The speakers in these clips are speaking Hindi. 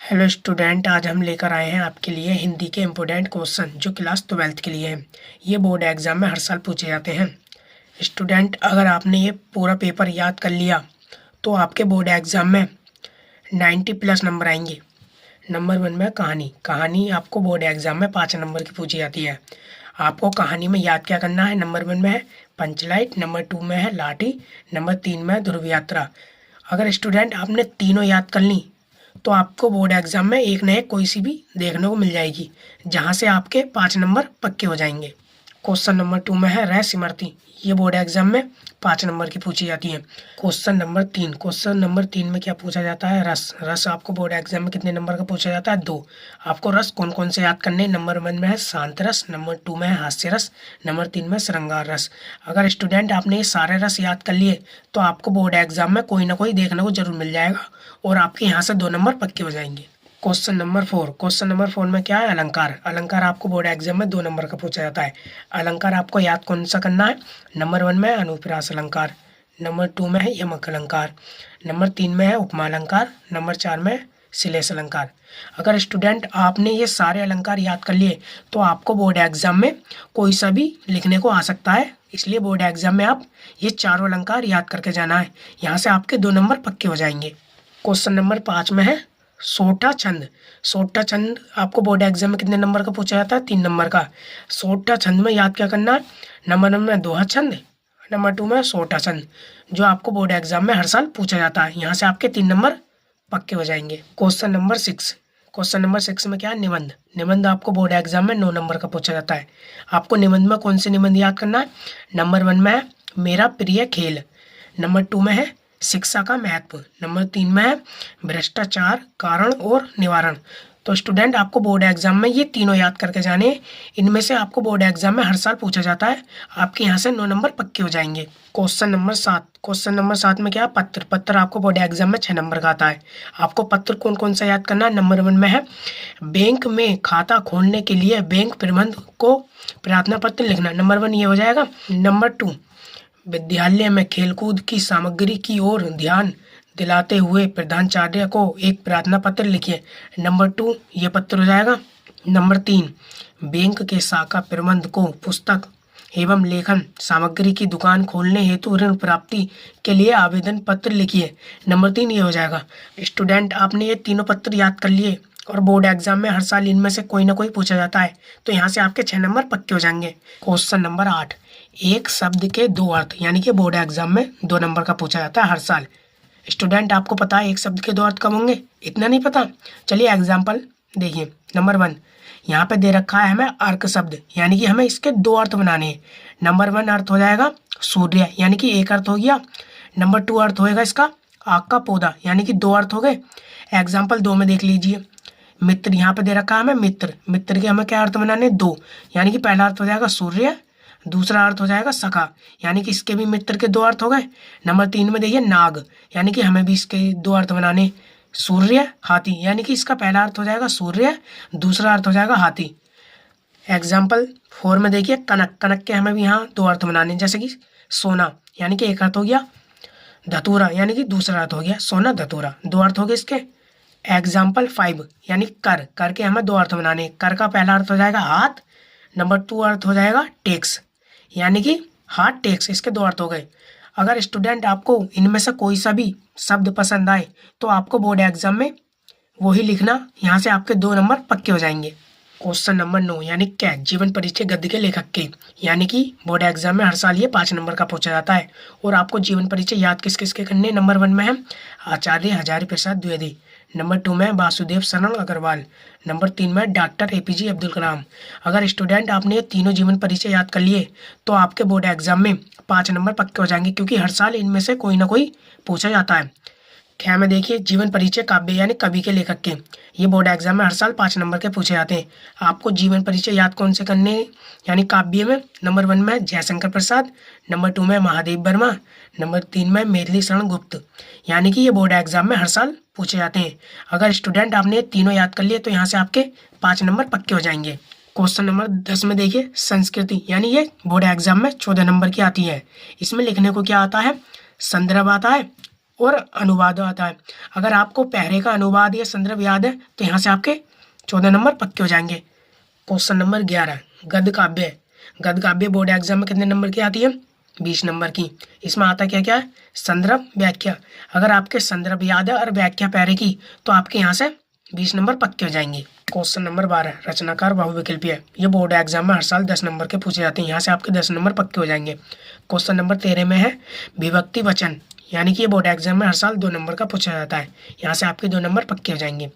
हेलो स्टूडेंट, आज हम लेकर आए हैं आपके लिए हिंदी के इम्पोर्टेंट क्वेश्चन जो क्लास 12th के लिए हैं। ये बोर्ड एग्ज़ाम में हर साल पूछे जाते हैं। स्टूडेंट, अगर आपने ये पूरा पेपर याद कर लिया तो आपके बोर्ड एग्ज़ाम में 90 प्लस नंबर आएंगे। नंबर 1 में कहानी आपको बोर्ड एग्ज़ाम में 5 नंबर की पूछी जाती है। आपको कहानी में याद क्या करना है? नंबर 1 में है पंचलाइट, नंबर 2 में है लाठी, नंबर 3 में है ध्रुव यात्रा। अगर स्टूडेंट आपने तीनों याद कर ली तो आपको बोर्ड एग्ज़ाम में एक न एक कोई सी भी देखने को मिल जाएगी, जहाँ से आपके 5 नंबर पक्के हो जाएंगे। क्वेश्चन नंबर 2 में है रस इमरती। ये बोर्ड एग्ज़ाम में 5 नंबर की पूछी जाती है। क्वेश्चन नंबर 3 में क्या पूछा जाता है? रस आपको बोर्ड एग्ज़ाम में कितने नंबर का पूछा जाता है? 2। आपको रस कौन कौन से याद करने? नंबर 1 में है शांत रस, नंबर 2 में है हास्य रस, नंबर 3 में श्रृंगार रस। अगर स्टूडेंट आपने ये सारे रस याद कर लिए तो आपको बोर्ड एग्ज़ाम में कोई ना कोई देखने को जरूर मिल जाएगा और आपके यहाँ से 2 नंबर पक्के हो जाएंगे। क्वेश्चन नंबर 4 में क्या है? अलंकार आपको बोर्ड एग्जाम में 2 नंबर का पूछा जाता है। अलंकार आपको याद कौन सा करना है? नंबर 1 में है अनुप्रास अलंकार, नंबर 2 में है यमक अलंकार, नंबर 3 में है उपमा अलंकार, नंबर 4 में है श्लेष अलंकार। अगर स्टूडेंट आपने ये सारे अलंकार याद कर लिए तो आपको बोर्ड एग्जाम में कोई सा भी लिखने को आ सकता है, इसलिए बोर्ड एग्जाम में आप ये चारों अलंकार याद करके जाना है। यहाँ से आपके 2 नंबर पक्के हो जाएंगे। क्वेश्चन नंबर 5 में है सोठा छंद आपको बोर्ड एग्जाम में कितने नंबर का पूछा जाता है? 3 नंबर का। सोठा छंद में याद क्या करना है? नंबर 1 में दोहा छंद, नंबर 2 में सोठा छंद, जो आपको बोर्ड एग्जाम में हर साल पूछा जाता है। यहाँ से आपके 3 नंबर पक्के हो जाएंगे। क्वेश्चन नंबर 6 में क्या है? निबंध आपको बोर्ड एग्जाम में 9 नंबर का पूछा जाता है। आपको निबंध में कौन से निबंध याद करना है? नंबर 1 में है मेरा प्रिय खेल, नंबर 2 में है शिक्षा का महत्व, नंबर 3 में है भ्रष्टाचार कारण और निवारण। तो स्टूडेंट आपको बोर्ड एग्जाम में ये तीनों याद करके जाने, इनमें से आपको बोर्ड एग्जाम में हर साल पूछा जाता है। आपके यहाँ से 9 नंबर पक्के हो जाएंगे। क्वेश्चन नंबर 7 में क्या? पत्र आपको बोर्ड एग्जाम में 6 नंबर का आता है। आपको पत्र कौन कौन सा याद करना है? नंबर 1 में है बैंक में खाता खोलने के लिए बैंक प्रबंधक को प्रार्थना पत्र लिखना, नंबर 1 ये हो जाएगा। नंबर 2 विद्यालय में खेलकूद की सामग्री की ओर ध्यान दिलाते हुए प्रधानाचार्य को एक प्रार्थना पत्र लिखिए, नंबर 2 ये पत्र हो जाएगा। नंबर 3 बैंक के शाखा प्रबंधक को पुस्तक एवं लेखन सामग्री की दुकान खोलने हेतु ऋण प्राप्ति के लिए आवेदन पत्र लिखिए, नंबर 3 ये हो जाएगा। स्टूडेंट आपने ये तीनों पत्र याद कर लिए और बोर्ड एग्जाम में हर साल इनमें से कोई ना कोई पूछा जाता है, तो यहाँ से आपके 6 नंबर पक्के हो जाएंगे। क्वेश्चन नंबर 8 एक शब्द के 2 अर्थ, यानी कि बोर्ड एग्जाम में 2 नंबर का पूछा जाता है हर साल। स्टूडेंट आपको पता है एक शब्द के 2 अर्थ कब होंगे? इतना नहीं पता? चलिए एग्जाम्पल देखिए। नंबर 1 यहाँ पे दे रखा है हमें अर्क शब्द, यानी कि हमें इसके 2 अर्थ बनाने हैं। नंबर 1 अर्थ हो जाएगा सूर्य, यानी कि एक अर्थ हो गया। नंबर 2 अर्थ होएगा इसका आग का पौधा, यानी कि 2 अर्थ हो गए। एग्जाम्पल 2 में देख लीजिए, मित्र यहाँ पे दे रखा है हमें मित्र के हमें क्या अर्थ बनाने? 2, यानी कि पहला अर्थ हो जाएगा सूर्य, दूसरा अर्थ हो जाएगा सखा, यानी कि इसके भी मित्र के 2 अर्थ हो गए। नंबर 3 में देखिए नाग, यानी कि हमें भी इसके 2 अर्थ बनाने, सूर्य हाथी, यानी कि इसका पहला अर्थ हो जाएगा सूर्य, दूसरा अर्थ हो जाएगा हाथी। एग्जाम्पल 4 में देखिए कनक के हमें भी यहाँ 2 अर्थ बनाने, जैसे कि सोना, यानी कि एक अर्थ हो गया। धतूरा, यानी कि दूसरा अर्थ हो गया सोना धतूरा, 2 अर्थ हो गए इसके। एग्जाम्पल 5 यानी कर के हमें 2 अर्थ बनाने, कर का पहला अर्थ हो जाएगा हाथ, नंबर 2 अर्थ हो जाएगा टैक्स, यानी कि हाथ टैक्स, इसके 2 अर्थ हो गए। अगर स्टूडेंट आपको इनमें से कोई सा भी शब्द पसंद आए तो आपको बोर्ड एग्जाम में वही लिखना, यहाँ से आपके 2 नंबर पक्के हो जाएंगे। क्वेश्चन नंबर 9 यानी क्या? जीवन परिचय गद्य के लेखक के, यानी कि बोर्ड एग्जाम में हर साल ये 5 नंबर का पूछा जाता है और आपको जीवन परिचय याद किस किस के करने? नंबर 1 में है आचार्य हजारी प्रसाद द्विवेदी, नंबर 2 में वासुदेव शरण अग्रवाल, नंबर 3 में डॉक्टर APJ अब्दुल कलाम। अगर स्टूडेंट आपने ये तीनों जीवन परिचय याद कर लिए तो आपके बोर्ड एग्जाम में 5 नंबर पक्के हो जाएंगे, क्योंकि हर साल इनमें से कोई ना कोई पूछा जाता है। ख्या में देखिए जीवन परिचय काव्य यानी कवि के लेखक के, ये बोर्ड एग्जाम में हर साल 5 नंबर के पूछे जाते हैं। आपको जीवन परिचय याद कौन से करने हैं? यानी काव्य में नंबर 1 में जयशंकर प्रसाद, नंबर 2 में महादेव वर्मा, नंबर 3 में मेथिली शरण गुप्त, यानी कि ये बोर्ड एग्जाम में हर साल पूछे जाते हैं। अगर स्टूडेंट आपने ये तीनों याद कर लिए तो यहाँ से आपके 5 नंबर पक्के हो जाएंगे। क्वेश्चन नंबर 10 में देखिए संस्कृति, यानी ये बोर्ड एग्जाम में 14 नंबर की आती है। इसमें लिखने को क्या आता है? संदर्भ आता है, और अनुवाद आता है। अगर आपको पहरे का अनुवाद या संदर्भ याद है तो यहाँ से आपके 14 नंबर पक्के हो जाएंगे। क्वेश्चन नंबर 11 गद्य काव्य। गद्य काव्य बोर्ड एग्जाम में कितने नंबर की आती है? 20 नंबर की। इसमें आता क्या क्या है? संदर्भ, व्याख्या। अगर आपके संदर्भ याद है और व्याख्या पहरे की तो आपके यहाँ से 20 नंबर पक्के हो जाएंगे। क्वेश्चन नंबर 12 रचनाकार बहुविकल्पीय। ये बोर्ड एग्जाम में हर साल 10 नंबर के पूछे जाते हैं। यहाँ से आपके 10 नंबर पक्के हो जाएंगे। क्वेश्चन नंबर 13 में है विभक्ति वचन, यानी कि ये बोर्ड एग्जाम में हर साल 2 नंबर का पूछा जाता है। यहाँ से आपके 2 नंबर पक्के हो जाएंगे।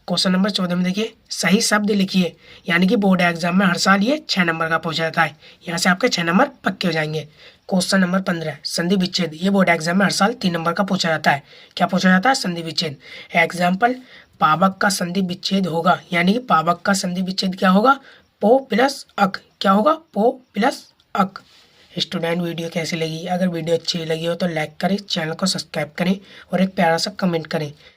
क्वेश्चन नंबर 14 में देखिए सही शब्द लिखिए, यानी कि बोर्ड एग्जाम में हर साल ये 6 नंबर का पूछा जाता है। यहाँ से आपके 6 नंबर पक्के हो जाएंगे। क्वेश्चन नंबर 15 संधि विच्छेद। ये बोर्ड एग्जाम में हर साल 3 नंबर का पूछा जाता है। क्या पूछा जाता है? संधि विच्छेद। एग्जाम्पल पावक का संधि विच्छेद होगा, यानी कि पावक का संधि विच्छेद क्या होगा? पो प्लस अक। क्या होगा? पो प्लस अक। स्टूडेंट वीडियो कैसी लगी? अगर वीडियो अच्छी लगी हो तो लाइक करें, चैनल को सब्सक्राइब करें और एक प्यारा सा कमेंट करें।